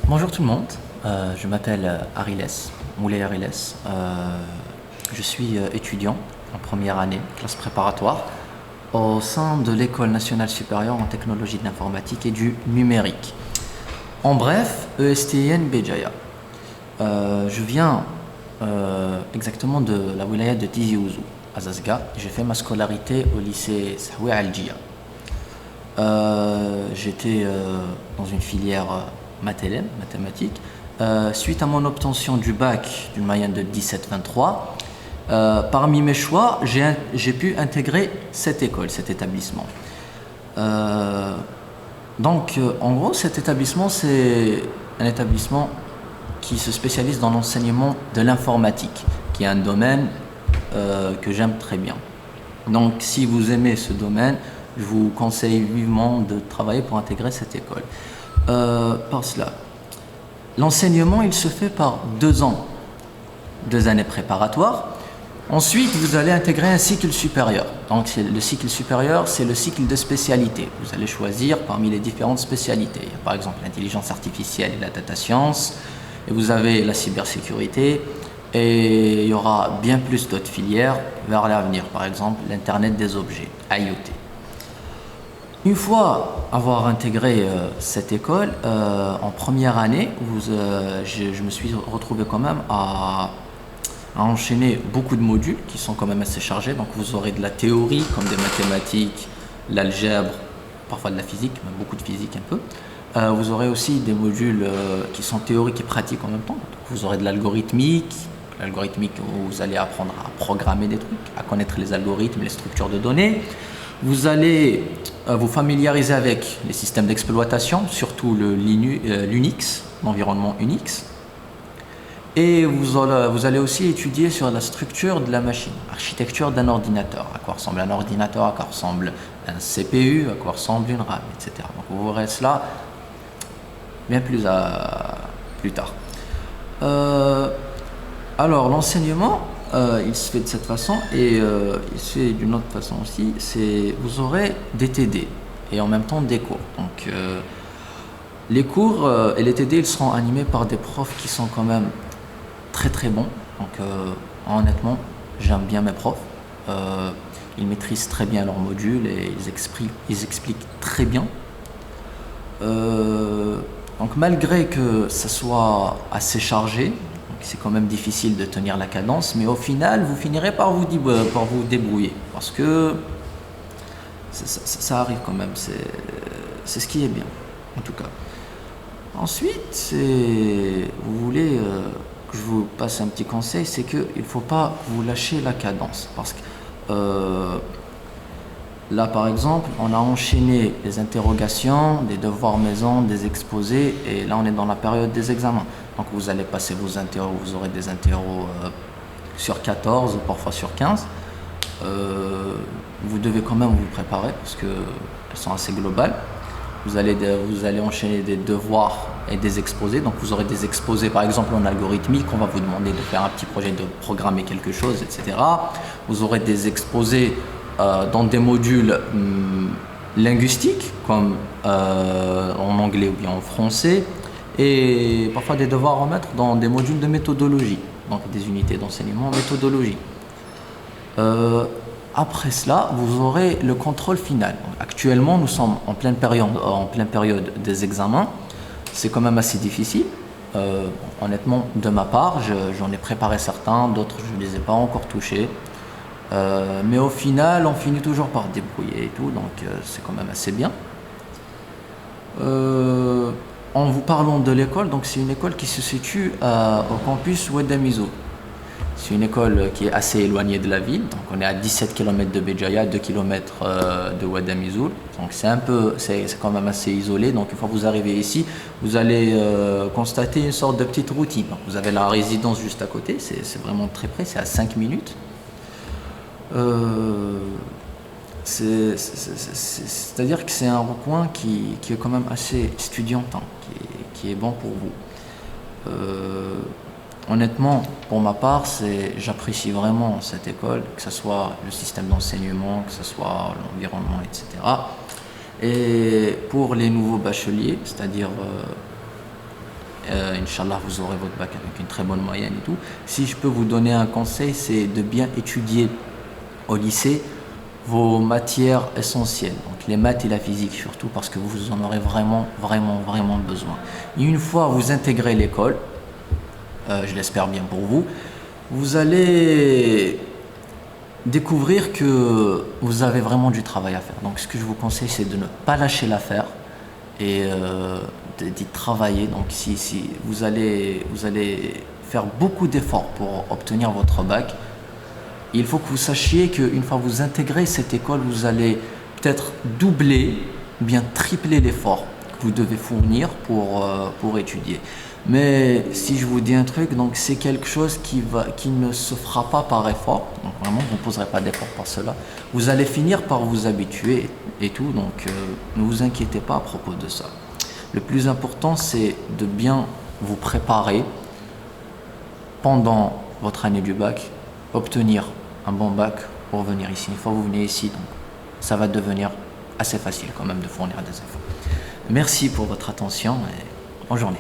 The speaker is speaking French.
Bonjour tout le monde, je m'appelle Ariles, Moulay Ariles. Je suis étudiant en première année, classe préparatoire, au sein de l'École nationale supérieure en technologie de l'informatique et du numérique. En bref, ESTN Béjaïa. Je viens exactement de la wilaya de Tizi Ouzou, à Zazga. J'ai fait ma scolarité au lycée Sahoui Al-Jia. J'étais dans une filière maths-LM, mathématiques. Suite à mon obtention du bac d'une moyenne de 17,23, parmi mes choix, j'ai pu intégrer cette école, cet établissement. En gros, cet établissement, c'est un établissement qui se spécialise dans l'enseignement de l'informatique, qui est un domaine que j'aime très bien. Donc, si vous aimez ce domaine, je vous conseille vivement de travailler pour intégrer cette école. Par cela, l'enseignement, il se fait par 2 ans, 2 années préparatoires. Ensuite, vous allez intégrer un cycle supérieur. Donc, le cycle supérieur, c'est le cycle de spécialité. Vous allez choisir parmi les différentes spécialités. Il y a par exemple l'intelligence artificielle et la data science. Et vous avez la cybersécurité. Et il y aura bien plus d'autres filières vers l'avenir. Par exemple, l'Internet des objets, IoT. Une fois avoir intégré cette école, en première année, je me suis retrouvé quand même à enchaîner beaucoup de modules qui sont quand même assez chargés. Donc vous aurez de la théorie comme des mathématiques, l'algèbre, parfois de la physique, même beaucoup de physique un peu. Vous aurez aussi des modules qui sont théoriques et pratiques en même temps. Donc, vous aurez de l'algorithmique. L'algorithmique, vous allez apprendre à programmer des trucs, à connaître les algorithmes, les structures de données. Vous allez vous familiariser avec les systèmes d'exploitation, surtout l'Unix, l'environnement Unix. Et vous allez aussi étudier sur la structure de la machine, l'architecture d'un ordinateur, à quoi ressemble un ordinateur, à quoi ressemble un CPU, à quoi ressemble une RAM, etc. Donc vous verrez cela bien plus tard. Alors l'enseignement, il se fait de cette façon et il se fait d'une autre façon aussi. Vous aurez des TD et en même temps des cours. Donc les cours et les TD, ils seront animés par des profs qui sont quand même très très bons. Donc honnêtement, j'aime bien mes profs. Ils maîtrisent très bien leurs modules et ils expliquent très bien. Donc malgré que ça soit assez chargé, c'est quand même difficile de tenir la cadence, mais au final, vous finirez par vous débrouiller. Parce que ça arrive quand même, c'est ce qui est bien, en tout cas. Ensuite, vous voulez que je vous passe un petit conseil, c'est qu'il ne faut pas vous lâcher la cadence. Parce que là, par exemple, on a enchaîné les interrogations, des devoirs maison, des exposés, et là, on est dans la période des examens. Donc, vous allez passer vos interros, vous aurez des interros sur 14, parfois sur 15. Vous devez quand même vous préparer parce qu'elles sont assez globales. Vous allez enchaîner des devoirs et des exposés. Donc, vous aurez des exposés, par exemple, en algorithmique. On va vous demander de faire un petit projet, de programmer quelque chose, etc. Vous aurez des exposés dans des modules linguistiques, comme en anglais ou bien en français. Et parfois des devoirs à remettre dans des modules de méthodologie, donc des unités d'enseignement en méthodologie. Après cela, vous aurez le contrôle final. Actuellement, nous sommes en pleine période des examens. C'est quand même assez difficile. Honnêtement, de ma part, j'en ai préparé certains, d'autres je ne les ai pas encore touchés. Mais au final, on finit toujours par débrouiller et tout, donc c'est quand même assez bien. En vous parlant de l'école, donc c'est une école qui se situe au campus Ouadamizou. C'est une école qui est assez éloignée de la ville, donc on est à 17 km de Béjaïa, 2 km de Ouadamizou. Donc c'est quand même assez isolé. Donc une fois que vous arrivez ici, vous allez constater une sorte de petite routine. Donc, vous avez la résidence juste à côté, c'est vraiment très près, c'est à 5 minutes. C'est-à-dire que c'est un recoin qui est quand même assez estudiantin, qui est bon pour vous. Honnêtement, pour ma part, j'apprécie vraiment cette école, que ce soit le système d'enseignement, que ce soit l'environnement, etc. Et pour les nouveaux bacheliers, c'est-à-dire Inch'Allah, vous aurez votre bac avec une très bonne moyenne et tout. Si je peux vous donner un conseil, c'est de bien étudier au lycée vos matières essentielles, donc les maths et la physique surtout, parce que vous en aurez vraiment besoin. Et une fois vous intégrez l'école, je l'espère bien pour vous, vous allez découvrir que vous avez vraiment du travail à faire. Donc ce que je vous conseille, c'est de ne pas lâcher l'affaire et d'y travailler. Donc si vous allez faire beaucoup d'efforts pour obtenir votre bac, il faut que vous sachiez qu'une fois que vous intégrez cette école, vous allez peut-être doubler ou bien tripler l'effort que vous devez fournir pour étudier. Mais si je vous dis un truc, donc c'est quelque chose qui ne se fera pas par effort. Donc vraiment, vous ne poserez pas d'effort pour cela. Vous allez finir par vous habituer et tout. Donc ne vous inquiétez pas à propos de ça. Le plus important, c'est de bien vous préparer pendant votre année du bac, obtenir un bon bac pour venir ici. Une fois que vous venez ici, donc, ça va devenir assez facile quand même de fournir des efforts. Merci pour votre attention et bonne journée.